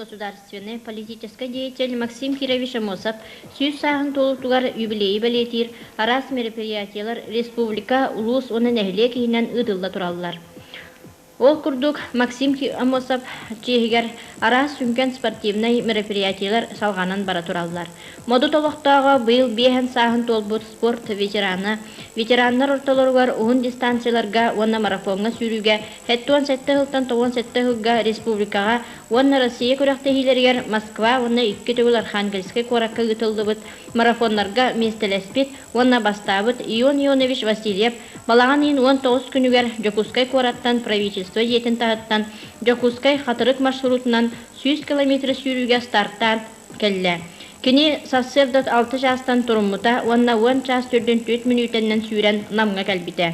государственный политический деятель Максим Кирович Амосов сүйіз сағын толутугар юбилейі білетир, арас мероприятиялар республика улус оны нәхіле кейінен ыдылла туралылар. Ол курдук Максим Амосов чехигер арас сүнкен спортивный мероприятиялар салганан бара тураллар. Моду толуктагы быйыл бейхэн сағын толбут спорт ветераннар ортолоргар уын дистанцияларга онна марафонга сүйрүүгө хеттуан 7 жылдан 97 жылга республикага онна Россия көрөктехилергер Москва онна 2 төгүл Архангельске коракка гытылдыбыт марафоннарга местелеспит онна бастабыт Ион Ионович Васильев балаган 19 күнүгер Жокускай кораттан правительство жетін тағыттан Жокускай хатырык маршрутунан 100 километр сүйрүүгө старттан келле. Кини сассырдат 6 жастан туруммута, онна 10 час 4 минутеннен сүйрен намга кәлбите.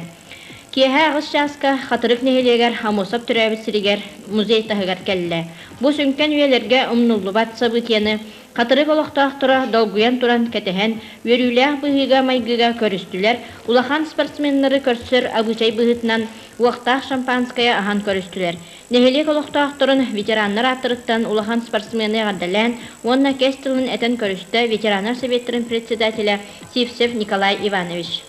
Кеха ағыз жаска хатырык нехелегер Амосов түрәбіт сиригер музей тағығар кәлле. Бу сүнкен үйелерге умнуллубат сабытияны Қатыры олықтақ тұра долгуян туран кәтіхен, өріләқ бұғыға майгыға көрістілер, улахан спортсменлары көрсір абычай бұғытынан уақтақ шампанская ахан көрістілер. Нехелек олықтақ тұрын ветераннар аттырыттан улахан спортсмені ғардалән, онна кестілін әтін көрісті ветераннар советтерін председателя Сивсев Николай Иванович.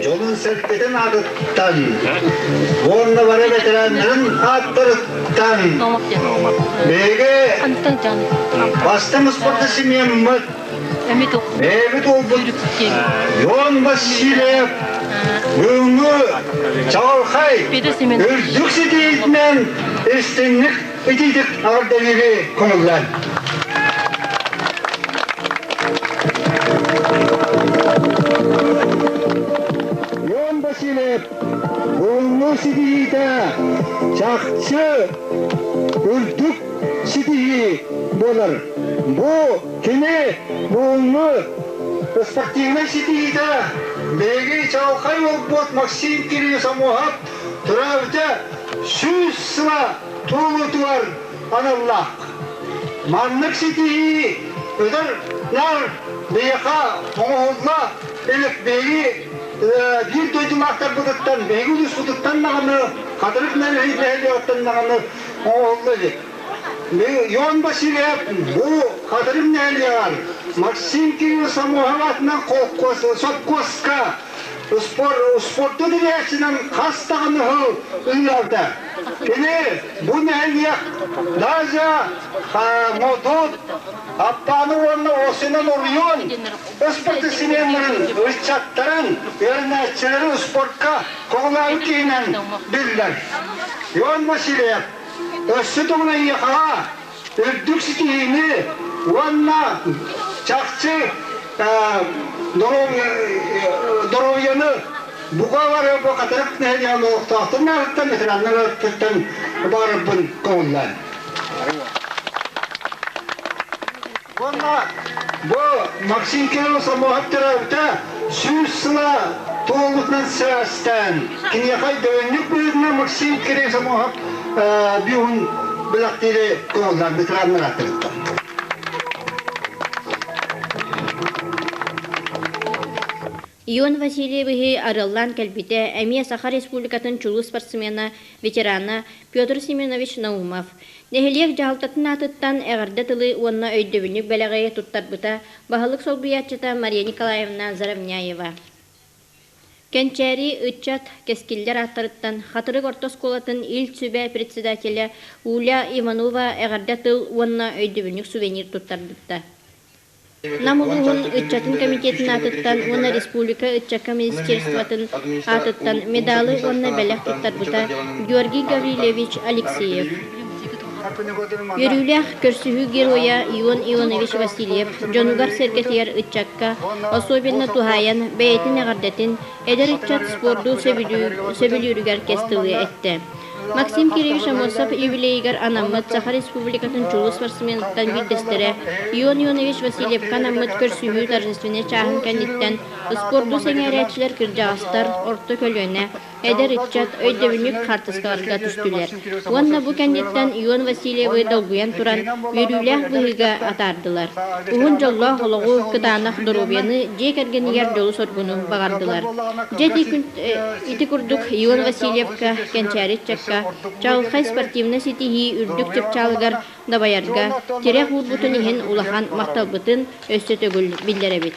Yolun serketen adıttan, onunla var veteranların adıttan, bege bastığımız sportasımıyım mı? Evet oldu. Yon Vasilyev, Ünlü, Çağalkay, Ürdükse deyitmen estenlik edildik ağırdeneli konular. Yon Vasilyev, Ünlü Sidi'de çakçı Ürdük Sidi'yi bolar. Bu kine Ünlü спортивный сидида, беги Чалкай олбот Максим Кирович Амосов турабыта сүз сыла толутуар аналлах. Маннык сидии өдөр нар бейха тоңолла элек беги bir döydümақтар бұдыттан, беги үліс бұдыттан нағаны, қадырық нәлі бәлі оттан нағаны оңолла дек. Yon Vasilyev, bu Kadrim Nelyar, Максим Кирович Амосов атынан Сопкоска, спортты дирекцияның қастағыны ұйылды. Кені, bu Nelyar, даже Модут, Аппаны орны осынан орыйон, спорты сенемірін, ұйчаттарын, өрнәтчілері спортқа қоғылауы кейінен білдір. Yon Vasilyev, Össü toğuna yıkağa, ördük sitihini, onunla çakçı Dorovyanı buğa var ya bu katarık nehriyalı oğuhtağıtın ağıttan veteranlar ağıttan barıbın koğullar. Onunla bu Максим Кирович Амосов tarafta süz sıla toğuluktan sırasından kiniyakay dövünlük bölümüne Максим Кирович Амосов bir gün bıraktığıyla koğullar veteranlar ağıttan. Ион Васильевы арыллан кәлбите әмия Саха Республикатын чулу спортсмена, ветераны Петр Семенович Наумов. Нехелек жағалтатын атыттан әғірді тылы онына өйдөбінік бәләғайы тұттарбыта бағылық солбиятчыта Мария Николаевна Заравняева. Кенчәри үтчат кескиллер аттарыттан Хатырык ортосколатын ил сүбә председателя Уля Иванова әғірді тыл онына өйдөбінік сувенир тұттарбыта. Намулугун ытчатын комитетин атыттан, уна республика ытчака министерствотын атыттан медалы онна бәләк туттарбыта Георгий Гаврилевич Алексеев. Йөрүлях көрсүһү героя Ион Ионович Васильев жонугар сергетияр ытчакка особенно тухаян бәйтин агардатын эдер ытчат спорду сөбүлүүрүгер кестылы этти. Максим Кириллович Амосов юбилейгар анаммыт Саха Республикатын чулу спортсмендаттан билдестере Ион Ионович Васильев канаммыт көрсүһүү торжественне чаһын кәнниттен спорду сеңәрәчләр кыржагастар орто көлөнә эдер итчат өйдөбүнүк картыскаларга түстүләр. Уанна бу кәнниттен Ион Васильевы долгуян туран йөрүләх быйга атардылар. Угун жолла хологу кытанах доробияны жекерген яр жолу соргуну багардылар. Жети күн ити курдук Ион Васильевка кенчәрит чакка Чалхай спортивный сетихи үрдүк чепчалыгар дабаярга тирек урбутун ихин улахан макталбытын өссө төгүл билдеребит.